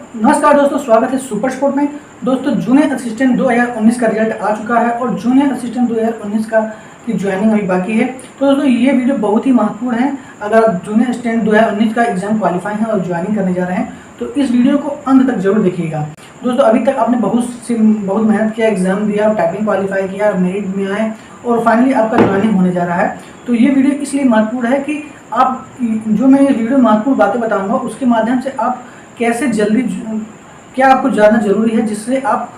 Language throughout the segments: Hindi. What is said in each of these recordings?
नमस्कार दोस्तों, स्वागत है सुपर स्पोर्ट में। दोस्तों, जूनियर असिस्टेंट 2019 का रिजल्ट आ चुका है और जूनियर असिस्टेंट 2019 का की ज्वाइनिंग अभी बाकी है। तो दोस्तों, ये वीडियो बहुत ही महत्वपूर्ण है। अगर आप जूनियर असिस्टेंट 2019 का एग्जाम क्वालिफाई हैं और ज्वाइनिंग करने जा रहे हैं तो इस वीडियो को अंत तक जरूर देखिएगा। दोस्तों, अभी तक आपने बहुत मेहनत किया, एग्जाम दिया, टाइपिंग क्वालिफाई किया, मेरिट में आए और फाइनली आपका ज्वाइनिंग होने जा रहा है। तो ये वीडियो इसलिए महत्वपूर्ण है कि आप जो मैं ये वीडियो महत्वपूर्ण बातें बताऊँगा उसके माध्यम से आप कैसे जल्दी क्या आपको जानना जरूरी है जिससे आप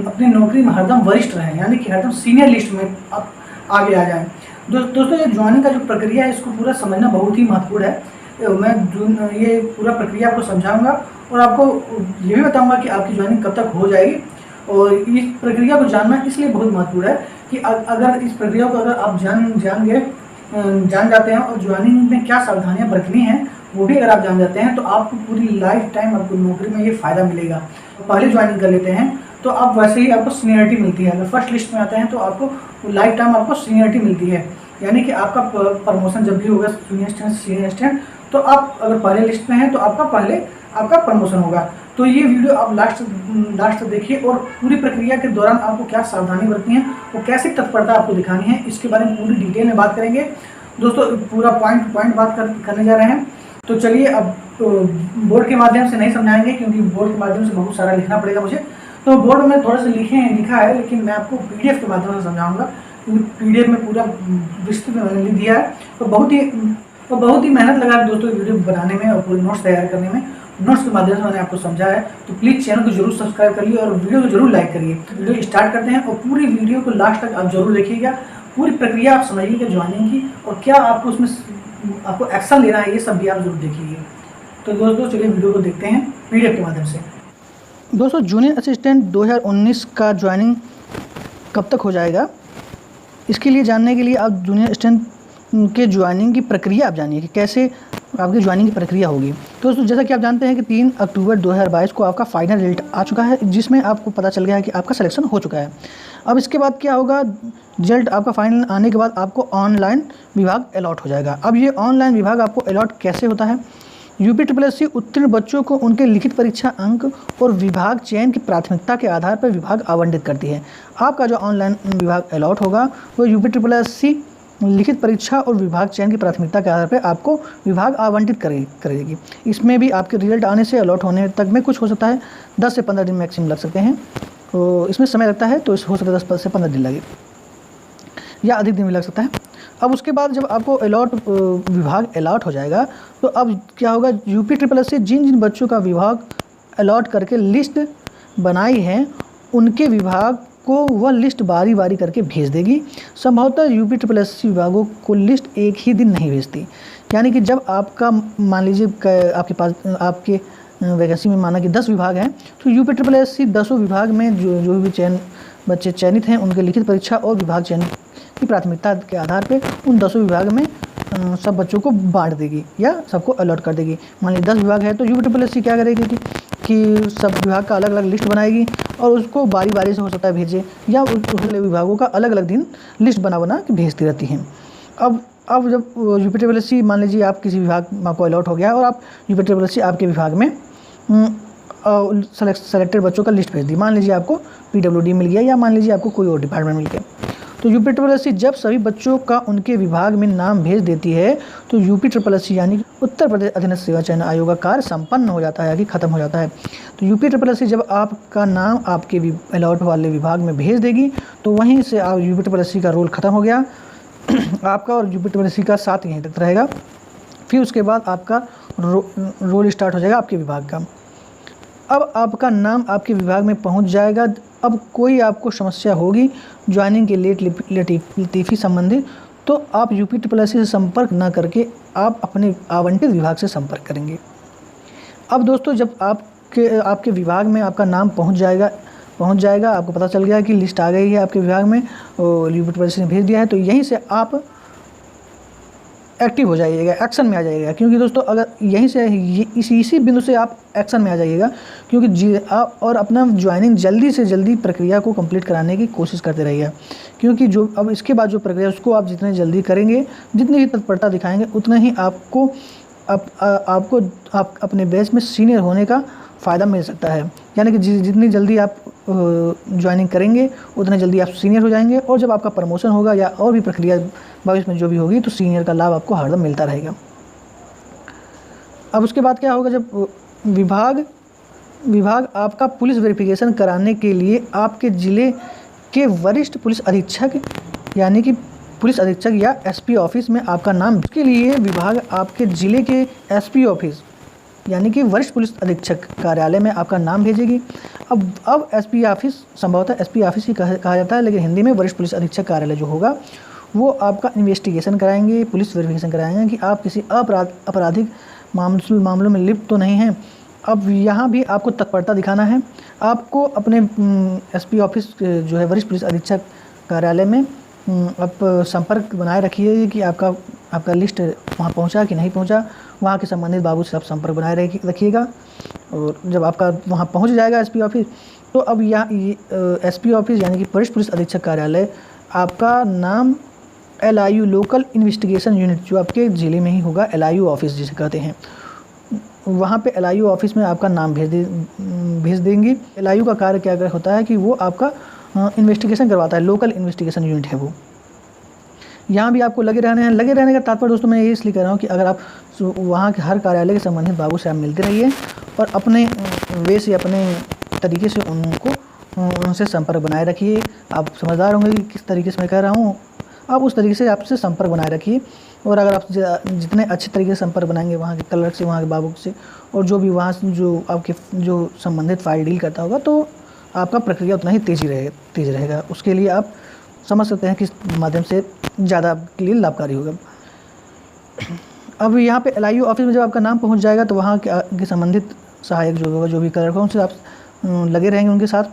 अपनी नौकरी में हरदम वरिष्ठ रहें, यानी कि हरदम सीनियर लिस्ट में आप आगे आ जाएं। दोस्तों, ये ज्वाइनिंग का जो प्रक्रिया है इसको पूरा समझना बहुत ही महत्वपूर्ण है। मैं ये पूरा प्रक्रिया आपको समझाऊंगा और आपको ये भी बताऊंगा कि आपकी ज्वाइनिंग कब तक हो जाएगी। और इस प्रक्रिया को जानना इसलिए बहुत महत्वपूर्ण है कि अगर इस प्रक्रिया को अगर आप जान जाते हैं और ज्वाइनिंग में क्या सावधानियां बरतनी हैं वो भी अगर आप जान जाते हैं तो आपको पूरी लाइफ टाइम आपको नौकरी में ये फ़ायदा मिलेगा। पहले ज्वाइनिंग कर लेते हैं तो आप वैसे ही आपको सीनियरिटी मिलती है। अगर फर्स्ट लिस्ट में आते हैं तो आपको लाइफ टाइम आपको सीनियरिटी मिलती है, यानी कि आपका प्रमोशन जब भी होगा सीनियर असिस्टेंट तो आप अगर पहले लिस्ट में हैं तो आपका प्रमोशन होगा। तो ये वीडियो आप लास्ट तक देखिए और पूरी प्रक्रिया के दौरान आपको क्या सावधानी बरतनी है और कैसे तत्परता आपको दिखानी है इसके बारे में पूरी डिटेल में बात करेंगे। दोस्तों, पूरा पॉइंट बात करने जा रहे हैं। तो चलिए, अब बोर्ड के माध्यम से नहीं समझाएंगे क्योंकि बोर्ड के माध्यम से बहुत सारा लिखना पड़ेगा मुझे। तो बोर्ड में थोड़ा सा लिखा है लेकिन मैं आपको पीडीएफ के माध्यम से समझाऊंगा क्योंकि पीडीएफ में पूरा विस्तृत में मैंने लिख दिया है। तो बहुत ही मेहनत लगा है दोस्तों वीडियो बनाने में और पूरे नोट्स तैयार करने में। नोट्स के माध्यम से मैंने आपको समझा है। तो प्लीज़ चैनल को जरूर सब्सक्राइब करिए और वीडियो को जरूर लाइक करिए। वीडियो स्टार्ट करते हैं और पूरी वीडियो को लास्ट तक आप जरूर देखिएगा। पूरी प्रक्रिया आप समझिएगा ज्वाइनिंग की और क्या आपको उसमें आपको एक्शन लेना है ये सब भी आप जरूर देखिए। तो दोस्तों, चलिए वीडियो को देखते हैं पीडीएफ के माध्यम से। दोस्तों, जूनियर असिस्टेंट 2019 का ज्वाइनिंग कब तक हो जाएगा इसके लिए जानने के लिए आप जूनियर असिस्टेंट के ज्वाइनिंग की प्रक्रिया आप जानिए कि कैसे आपकी ज्वाइनिंग की प्रक्रिया होगी। तो दोस्तों, जैसा कि आप जानते हैं कि 3 अक्टूबर 2022 को आपका फाइनल रिजल्ट आ चुका है जिसमें आपको पता चल गया है कि आपका सिलेक्शन हो चुका है। अब इसके बाद क्या होगा, रिजल्ट आपका फाइनल आने के बाद आपको ऑनलाइन विभाग अलॉट हो जाएगा। अब ये ऑनलाइन विभाग आपको अलॉट कैसे होता है, यूपीएससी उत्तीर्ण बच्चों को उनके लिखित परीक्षा अंक और विभाग चयन की प्राथमिकता के आधार पर विभाग आवंटित करती है। आपका जो ऑनलाइन विभाग अलॉट होगा वो यूपीएससी लिखित परीक्षा और विभाग चयन की प्राथमिकता के आधार पर आपको विभाग आवंटित करेगी। इसमें भी आपके रिजल्ट आने से अलॉट होने तक में कुछ हो सकता है 10 से 15 दिन मैक्सिमम लग सकते हैं। तो इसमें समय लगता है, तो हो सकता है 10 से 15 दिन लगे या अधिक दिन भी लग सकता है। अब उसके बाद जब आपको विभाग अलॉट हो जाएगा तो अब क्या होगा, यूपीएससी जिन बच्चों का विभाग अलॉट करके लिस्ट बनाई है उनके विभाग को वह लिस्ट बारी बारी करके भेज देगी। संभवतः यूपीएससी विभागों को लिस्ट एक ही दिन नहीं भेजती, यानी कि जब आपका मान लीजिए आपके पास आपके वैकेंसी में माना कि 10 विभाग हैं तो यूपीएससी 10 विभाग में जो भी बच्चे चयनित हैं उनके लिखित परीक्षा और विभाग चयन की प्राथमिकता के आधार पे उन 10 विभाग में सब बच्चों को बांट देगी या सबको अलॉट कर देगी। मान लीजिए 10 विभाग है तो यूपीएससी क्या करेगी कि सब विभाग का अलग अलग लिस्ट बनाएगी और उसको बारी बारी से हो सकता है भेजे या उस विभागों का अलग अलग दिन लिस्ट बना के भेजती रहती हैं। अब जब यूपीएससी मान लीजिए आप किसी विभाग में आपको अलॉट हो गया और आप यूपीएससी आपके विभाग में सेलेक्टेड बच्चों का लिस्ट भेज दी। मान लीजिए आपको पीडब्ल्यूडी मिल गया या मान लीजिए आपको कोई और डिपार्टमेंट मिल गया। तो यूपीएससी जब सभी बच्चों का उनके विभाग में नाम भेज देती है तो यूपीएससी यानी कि उत्तर प्रदेश अधीनस्थ सेवा चयन आयोग का कार्य संपन्न हो जाता है कि खत्म हो जाता है। तो यूपीएससी जब आपका नाम आपके अलॉट वाले विभाग में भेज देगी तो वहीं से आप यूपीएससी का रोल ख़त्म हो गया आपका और यूपीएससी का साथ यहीं तक रहेगा। फिर उसके बाद आपका रोल स्टार्ट हो जाएगा आपके विभाग का। अब आपका नाम आपके विभाग में पहुंच जाएगा। अब कोई आपको समस्या होगी ज्वाइनिंग के लतीफ़ी संबंधी तो आप यूपीएससी से संपर्क ना करके आप अपने आवंटित विभाग से संपर्क करेंगे। अब दोस्तों, जब आपके विभाग में आपका नाम पहुंच जाएगा आपको पता चल गया कि लिस्ट आ गई है आपके विभाग में और यूपीएससी ने भेज दिया है तो यहीं से आप एक्टिव हो जाइएगा, एक्शन में आ जाइएगा। क्योंकि दोस्तों, अगर यहीं से इसी बिंदु से आप एक्शन में आ जाइएगा क्योंकि आप और अपना ज्वाइनिंग जल्दी से जल्दी प्रक्रिया को कंप्लीट कराने की कोशिश करते रहिएगा। क्योंकि जो अब इसके बाद जो प्रक्रिया उसको आप जितने जल्दी करेंगे, जितनी ही तत्परता दिखाएंगे उतना ही आप अपने बैच में सीनियर होने का फ़ायदा मिल सकता है। यानी कि जितनी जल्दी आप ज्वाइनिंग करेंगे उतने जल्दी आप सीनियर हो जाएंगे, और जब आपका प्रमोशन होगा या और भी प्रक्रिया भविष्य में जो भी होगी, तो सीनियर का लाभ आपको हरदम मिलता रहेगा। अब उसके बाद क्या होगा, जब विभाग आपका पुलिस वेरिफिकेशन कराने के लिए आपके ज़िले के वरिष्ठ पुलिस अधीक्षक यानी कि पुलिस अधीक्षक या एसपी ऑफिस में आपका नाम, इसके लिए विभाग आपके ज़िले के एसपी ऑफिस यानी कि वरिष्ठ पुलिस अधीक्षक कार्यालय में आपका नाम भेजेगी। अब एसपी ऑफिस संभवतः एसपी ऑफिस ही कहा जाता है, लेकिन हिंदी में वरिष्ठ पुलिस अधीक्षक कार्यालय जो होगा वो आपका इन्वेस्टिगेशन कराएंगे, पुलिस वेरिफिकेशन कराएंगे कि आप किसी आपराधिक मामलों में लिप्त तो नहीं हैं। अब यहाँ भी आपको तत्परता दिखाना है। आपको अपने एसपी ऑफिस जो है वरिष्ठ पुलिस अधीक्षक कार्यालय में आप संपर्क बनाए रखिए कि आपका लिस्ट वहाँ पहुँचा कि नहीं पहुँचा। वहाँ के संबंधित बाबू से आप संपर्क बनाए रखिएगा, और जब आपका वहाँ पहुँच जाएगा एसपी ऑफिस, तो अब यहाँ एसपी ऑफिस यानी कि वरिष्ठ पुलिस अधीक्षक कार्यालय आपका नाम LIU लोकल इन्वेस्टिगेशन यूनिट जो आपके ज़िले में ही होगा, LIU ऑफिस जिसे कहते हैं, वहाँ पे LIU ऑफिस में आपका नाम भेज देंगे। LIU का कार्य क्या होता है कि वो आपका इन्वेस्टिगेशन करवाता है, लोकल इन्वेस्टिगेशन यूनिट है वो। यहाँ भी आपको लगे रहने का तात्पर्य दोस्तों मैं ये इसलिए कह रहा हूँ कि अगर आप वहाँ के हर कार्यालय के संबंधित बाबू से आप मिलते रहिए और अपने वे से अपने तरीके से उनसे संपर्क बनाए रखिए। आप समझदार होंगे कि किस तरीके से मैं कह रहा हूँ, आप उस तरीके से आपसे संपर्क बनाए रखिए। और अगर आप जितने अच्छे तरीके से संपर्क बनाएंगे वहाँ के क्लर्क से, वहाँ के बाबू से, और जो भी वहाँ से जो आपके जो संबंधित फाइल डील करता होगा, तो आपका प्रक्रिया उतना ही तेज़ रहेगा। उसके लिए आप समझ सकते हैं किस माध्यम से ज़्यादा आपके लिए लाभकारी होगा। अब यहाँ पे LIU ऑफिस में जब आपका नाम पहुँच जाएगा, तो वहाँ के संबंधित सहायक जो होगा, जो भी क्लर्क हों, उनसे आप लगे रहेंगे उनके साथ,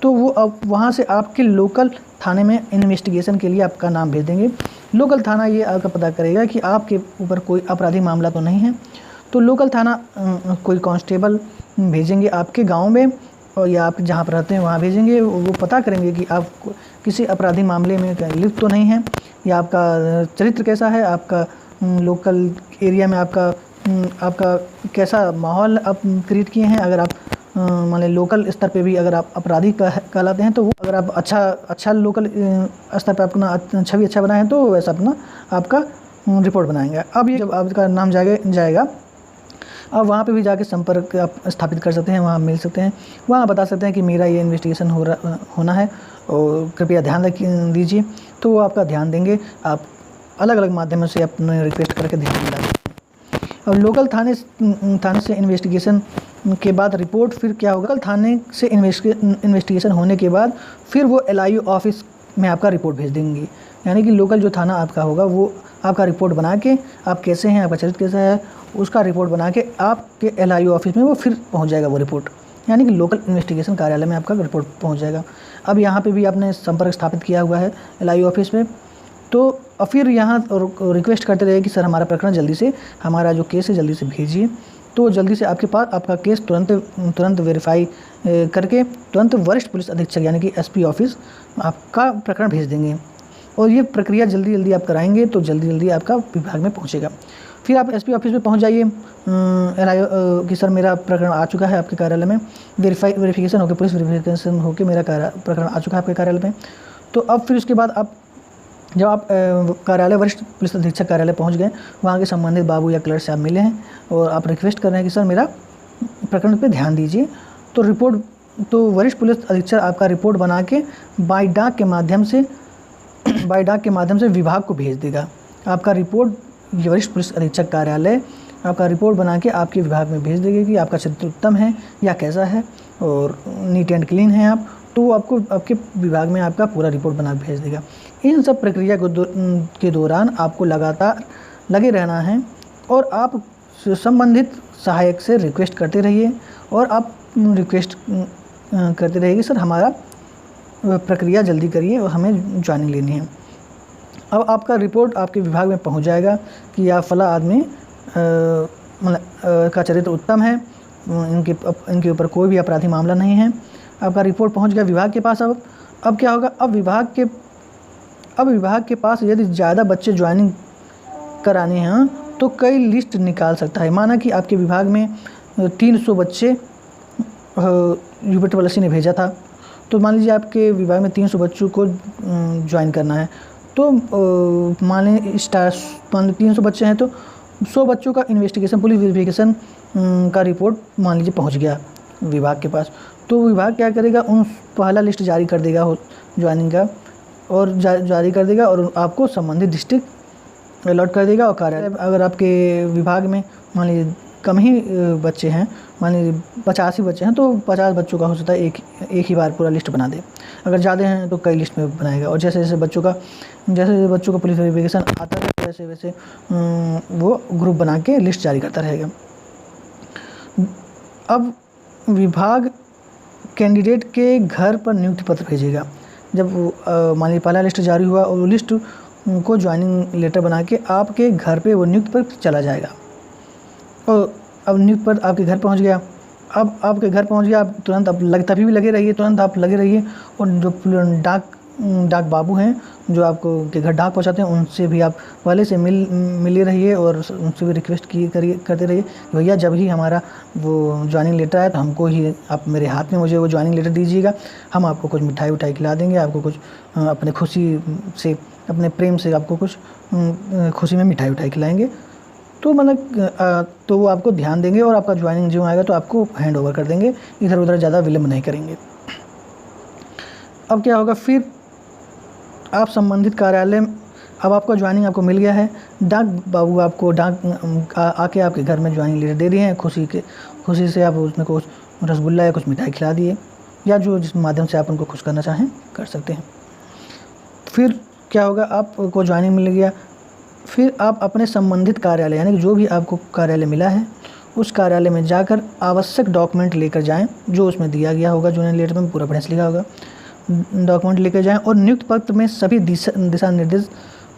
तो वो अब वहाँ से आपके लोकल थाने में इन्वेस्टिगेशन के लिए आपका नाम भेज देंगे। लोकल थाना ये आपका पता करेगा कि आपके ऊपर कोई आपराधिक मामला तो नहीं है, तो लोकल थाना कोई कांस्टेबल भेजेंगे आपके गांव में, और या आप जहाँ पर रहते हैं वहाँ भेजेंगे। वो पता करेंगे कि आप किसी आपराधिक मामले में लिप्त तो नहीं है, या आपका चरित्र कैसा है, आपका लोकल एरिया में आपका कैसा माहौल आप क्रिएट किए हैं। अगर आप मान लें लोकल स्तर पे भी अगर आप अपराधी कहलाते हैं, तो वो अगर आप अच्छा लोकल स्तर पे अपना छवि अच्छा बनाए हैं, तो वैसा आपका रिपोर्ट बनाएंगे। अब ये जब आपका नाम जाएगा, अब वहाँ पे भी जाके संपर्क आप स्थापित कर सकते हैं, वहाँ मिल सकते हैं, वहाँ बता सकते हैं कि मेरा ये इन्वेस्टिगेशन होना है और कृपया ध्यान दीजिए। तो वो आपका ध्यान देंगे। आप अलग अलग माध्यमों से अपने रिक्वेस्ट करके ध्यान दिला सकते हैं। और लोकल थाने से इन्वेस्टिगेशन के बाद रिपोर्ट फिर क्या होगा, थाने से इन्वेस्टिगेशन होने के बाद फिर वो LIU ऑफिस में आपका रिपोर्ट भेज देंगे। यानी कि लोकल जो थाना आपका होगा वो आपका रिपोर्ट बना के, आप कैसे हैं, आपका चरित्र कैसा है, उसका रिपोर्ट बना के आपके LIU ऑफिस में वो फिर पहुंच जाएगा वो रिपोर्ट। यानी कि लोकल इन्वेस्टिगेशन कार्यालय में आपका रिपोर्ट पहुंच जाएगा। अब यहाँ पे भी आपने संपर्क स्थापित किया हुआ है LIU ऑफिस में, तो फिर यहाँ रिक्वेस्ट करते रहे कि सर हमारा प्रकरण जल्दी से, हमारा जो केस है जल्दी से भेजिए। तो जल्दी से आपके पास आपका केस तुरंत वेरीफाई करके तुरंत वरिष्ठ पुलिस अधीक्षक यानी कि SP ऑफिस आपका प्रकरण भेज देंगे। और ये प्रक्रिया जल्दी आप कराएंगे तो जल्दी आपका विभाग में पहुंचेगा। फिर आप SP ऑफिस में पहुंच जाइए कि सर मेरा प्रकरण आ चुका है आपके कार्यालय में, वेरिफिकेशन होकर, पुलिस वेरिफिकेशन होकर मेरा प्रकरण आ चुका है आपके कार्यालय में। तो अब फिर उसके बाद आप जब आप कार्यालय वरिष्ठ पुलिस अधीक्षक कार्यालय पहुंच गए, वहाँ के संबंधित बाबू या क्लर्क से आप मिले हैं और आप रिक्वेस्ट कर रहे हैं कि सर मेरा प्रकरण पे ध्यान दीजिए, तो वरिष्ठ पुलिस अधीक्षक आपका रिपोर्ट बना के बाई डाक के माध्यम से विभाग को भेज देगा। आपका रिपोर्ट वरिष्ठ पुलिस अधीक्षक कार्यालय आपका रिपोर्ट बना के आपके विभाग में भेज देगी कि आपका चरित्र उत्तम है या कैसा है और नीट एंड क्लीन है आप, तो वो आपको आपके विभाग में आपका पूरा रिपोर्ट बना के भेज देगा। इन सब प्रक्रिया के दौरान आपको लगातार लगे रहना है और आप संबंधित सहायक से रिक्वेस्ट करते रहिए और आप रिक्वेस्ट करते रहिए कि सर हमारा प्रक्रिया जल्दी करिए और हमें ज्वाइनिंग लेनी है। अब आपका रिपोर्ट आपके विभाग में पहुंच जाएगा कि आप फला आदमी का चरित्र उत्तम है, इनके ऊपर कोई भी आपराधी मामला नहीं है। आपका रिपोर्ट पहुंच गया विभाग के पास। अब क्या होगा, अब विभाग के पास यदि ज़्यादा बच्चे ज्वाइनिंग कराने हैं तो कई लिस्ट निकाल सकता है। माना कि आपके विभाग में 300 बच्चे UPSSC ने भेजा था। तो मान लीजिए आपके विभाग में 300 बच्चों को ज्वाइन करना है, तो मान लीजिए 300 बच्चे हैं, तो 100 बच्चों का इन्वेस्टिगेशन, पुलिस वेरिफिकेशन का रिपोर्ट मान लीजिए पहुंच गया विभाग के पास। तो विभाग क्या करेगा, उन पहला लिस्ट जारी कर देगा ज्वाइनिंग का, और जारी कर देगा और आपको संबंधित डिस्ट्रिक्ट अलॉट कर देगा। और कार्यालय, अगर आपके विभाग में मान लीजिए कम ही बच्चे हैं, मान लीजिए 85 बच्चे हैं, तो 50 बच्चों का हो सकता है एक ही बार पूरा लिस्ट बना दे। अगर ज़्यादा हैं तो कई लिस्ट में बनाएगा, और जैसे जैसे बच्चों का पुलिस वेरिफिकेशन आता है वैसे वैसे वो ग्रुप बना के लिस्ट जारी करता रहेगा। अब विभाग कैंडिडेट के घर पर नियुक्ति पत्र भेजेगा। जब मान लीजिए पहला लिस्ट जारी हुआ और वो लिस्ट को ज्वाइनिंग लेटर बना के आपके घर पे वो नियुक्ति पत्र चला जाएगा। और अब नियुक्ति पत्र आपके घर पहुंच गया। अब आपके घर पहुंच गया, आप तुरंत तभी भी लगे रहिए, तुरंत आप लगे रहिए। और जो डाक बाबू हैं जो आपको के घर डाक पहुंचाते हैं, उनसे भी आप पहले से मिले रहिए और उनसे भी रिक्वेस्ट करते रहिए, भैया जब ही हमारा वो ज्वाइनिंग लेटर आए तो हमको ही आप मेरे हाथ में मुझे वो ज्वाइनिंग लेटर दीजिएगा, हम आपको कुछ मिठाई खिला देंगे, आपको कुछ अपने खुशी से, अपने प्रेम से आपको कुछ खुशी में मिठाई खिलाएँगे। तो मतलब तो वो आपको ध्यान देंगे और आपका ज्वाइनिंग जो आएगा तो आपको हैंड ओवर कर देंगे, इधर उधर ज़्यादा विलम्ब नहीं करेंगे। अब क्या होगा, फिर आप संबंधित कार्यालय, अब आपका ज्वाइनिंग आपको मिल गया है, डाक बाबू आपको आके आपके घर में ज्वाइनिंग लेटर दे दिए हैं, खुशी से आप उसमें कुछ रसगुल्ला या कुछ मिठाई खिला दिए, या जिस माध्यम से आप उनको खुश करना चाहें कर सकते हैं। फिर क्या होगा, आपको ज्वाइनिंग मिल गया, फिर आप अपने संबंधित कार्यालय, यानी कि जो भी आपको कार्यालय मिला है उस कार्यालय में जाकर आवश्यक डॉक्यूमेंट लेकर जाएं, जो उसमें दिया गया होगा, ज्वाइनिंग लेटर में पूरा बढ़िया से लिखा होगा, डॉक्यूमेंट लेकर जाएं। और नियुक्ति पत्र में सभी दिशा निर्देश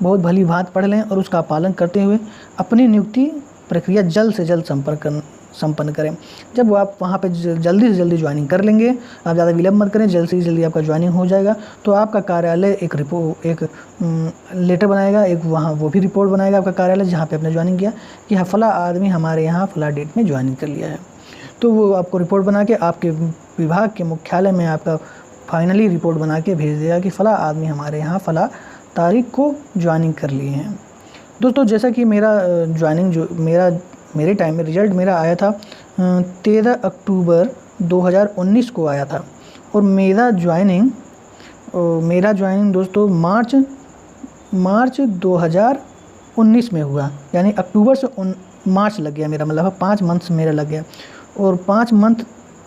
बहुत भली भांति पढ़ लें और उसका पालन करते हुए अपनी नियुक्ति प्रक्रिया जल्द से जल्द संपन्न करें। जब आप वहाँ पे जल्दी से जल्दी ज्वाइनिंग कर लेंगे, आप ज़्यादा विलम्ब मत करें, जल्द से जल्दी आपका ज्वाइनिंग हो जाएगा, तो आपका कार्यालय एक लेटर बनाएगा, एक वहाँ वो भी रिपोर्ट बनाएगा आपका कार्यालय जहाँ पे आपने ज्वाइनिंग किया कि हाँ फला आदमी हमारे यहाँ फला डेट में ज्वाइनिंग कर लिया है। तो वो आपको रिपोर्ट बना के आपके विभाग के मुख्यालय में आपका फाइनली रिपोर्ट बना के भेज देगा कि फ़ला आदमी हमारे यहाँ फ़ला तारीख को ज्वाइनिंग कर लिए हैं। दोस्तों, जैसा कि मेरा ज्वाइनिंग जो मेरे टाइम में रिज़ल्ट मेरा आया था 13 अक्टूबर 2019 को आया था, और मेरा ज्वाइनिंग दोस्तों मार्च 2019 में हुआ, यानी अक्टूबर से मार्च लग गया मेरा, मतलब 5 मंथ्स मेरा लग गया, और 5 मंथ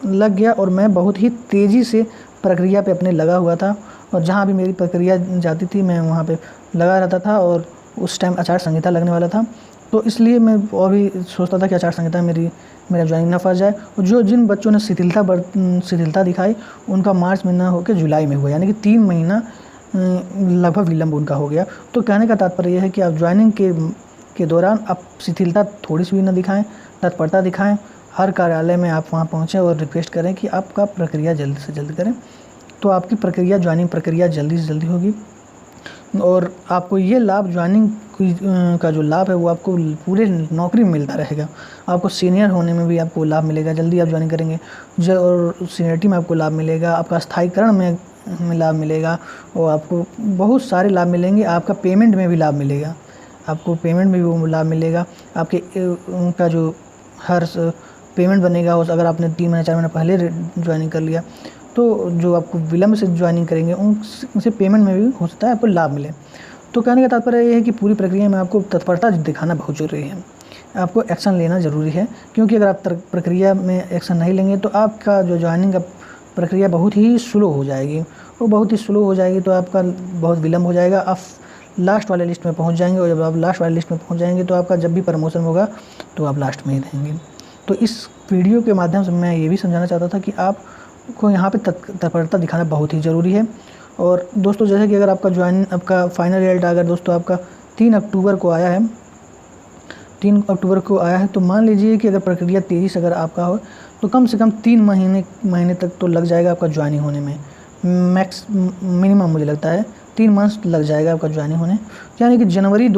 लग गया। और मैं बहुत ही तेज़ी से प्रक्रिया पे अपने लगा हुआ था, और जहाँ भी मेरी प्रक्रिया जाती थी मैं वहाँ पे लगा रहता था। और उस टाइम आचार संहिता लगने वाला था, तो इसलिए मैं और भी सोचता था कि आचार संहिता मेरा ज्वाइनिंग ना फंस जाए। और जिन बच्चों ने शिथिलता दिखाई उनका मार्च महीना होकर जुलाई में हुआ, यानी कि 3 महीना लगभग विलम्ब उनका हो गया। तो कहने का तात्पर्य यह है कि आप ज्वाइनिंग के दौरान आप शिथिलता थोड़ी सी भी न दिखाएं, तत्परता दिखाएं। हर कार्यालय में आप वहां पहुंचें और रिक्वेस्ट करें कि आपका प्रक्रिया जल्दी से जल्दी करें, तो आपकी ज्वाइनिंग प्रक्रिया जल्दी से जल्दी होगी। और आपको ये लाभ, ज्वाइनिंग का जो लाभ है वो आपको पूरे नौकरी में मिलता रहेगा। आपको सीनियर होने में भी आपको लाभ मिलेगा, जल्दी आप ज्वाइनिंग करेंगे, और सीनियरिटी में आपको लाभ मिलेगा, आपका स्थायीकरण में लाभ मिलेगा, और आपको बहुत सारे लाभ मिलेंगे। आपका पेमेंट में भी लाभ मिलेगा, आपको पेमेंट में भी वो लाभ मिलेगा। आपके उनका जो हर पेमेंट बनेगा, अगर आपने 3 महीने 4 महीने पहले ज्वाइनिंग कर लिया, तो जो आपको विलम्ब से ज्वाइनिंग करेंगे उनसे पेमेंट में भी हो सकता है आपको लाभ मिले। तो कहने का तात्पर्य ये है कि पूरी प्रक्रिया में आपको तत्परता दिखाना बहुत ज़रूरी है, आपको एक्शन लेना ज़रूरी है, क्योंकि अगर आप प्रक्रिया में एक्शन नहीं लेंगे तो आपका जो ज्वाइनिंग का प्रक्रिया बहुत ही स्लो हो जाएगी, वो बहुत ही स्लो हो जाएगी, तो आपका बहुत विलम्ब हो जाएगा, आप लास्ट वाले लिस्ट में पहुँच जाएंगे। और जब आप लास्ट वाले लिस्ट में पहुँच जाएंगे तो आपका जब भी प्रमोशन होगा तो आप लास्ट में ही रहेंगे। तो इस वीडियो के माध्यम से मैं ये भी समझाना चाहता था कि आपको यहाँ पे तत्परता दिखाना बहुत ही ज़रूरी है। और दोस्तों, जैसे कि अगर आपका फाइनल रिजल्ट अगर दोस्तों आपका 3 अक्टूबर को आया है, तो मान लीजिए कि अगर प्रक्रिया तेज़ी से अगर आपका हो तो कम से कम 3 महीने तक तो लग जाएगा आपका ज्वाइनिंग होने में। मिनिमम मुझे लगता है 3 मंथ्स लग जाएगा आपका ज्वाइनिंग होने, यानी कि जनवरी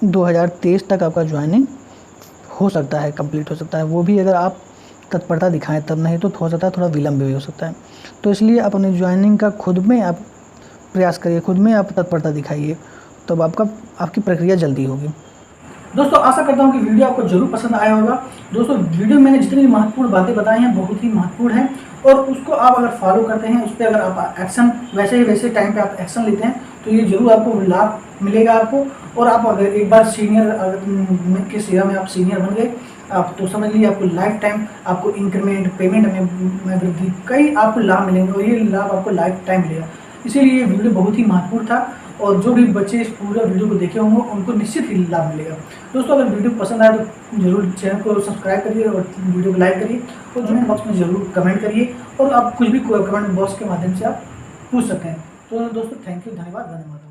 2023 तक आपका ज्वाइनिंग हो सकता है, कंप्लीट हो सकता है। वो भी अगर आप तत्परता दिखाएं, तब नहीं तो हो सकता है थोड़ा विलम्ब भी हो सकता है। तो इसलिए आप अपनी ज्वाइनिंग का खुद में आप प्रयास करिए, खुद में आप तत्परता दिखाइए, तब आपकी प्रक्रिया जल्दी होगी। दोस्तों आशा करता हूँ कि वीडियो आपको जरूर पसंद आया होगा। दोस्तों वीडियो में मैंने जितनी महत्वपूर्ण बातें बताई हैं बहुत ही महत्वपूर्ण हैं, और उसको आप अगर फॉलो करते हैं, उस पर अगर आप एक्शन वैसे टाइम पे आप एक्शन लेते हैं तो ये जरूर आपको लाभ मिलेगा आपको। और आप अगर एक बार सीनियर के सेवा में आप सीनियर बन गए आप, तो समझ लीजिए आपको लाइफ टाइम आपको इंक्रीमेंट पेमेंट में वृद्धि कई आपको लाभ मिलेंगे, और ये लाभ आपको लाइफ टाइम मिलेगा। इसीलिए ये वीडियो बहुत ही महत्वपूर्ण था, और जो भी बच्चे इस पूरा वीडियो को देखे होंगे उनको निश्चित ही लाभ मिलेगा। दोस्तों अगर वीडियो पसंद आए तो जरूर चैनल को सब्सक्राइब करिए और वीडियो को लाइक करिए, और कमेंट बॉक्स में जरूर कमेंट करिए, और आप कुछ भी कमेंट बॉक्स के माध्यम से आप पूछ सकते हैं। तो दोस्तों थैंक यू, धन्यवाद, धन्यवाद।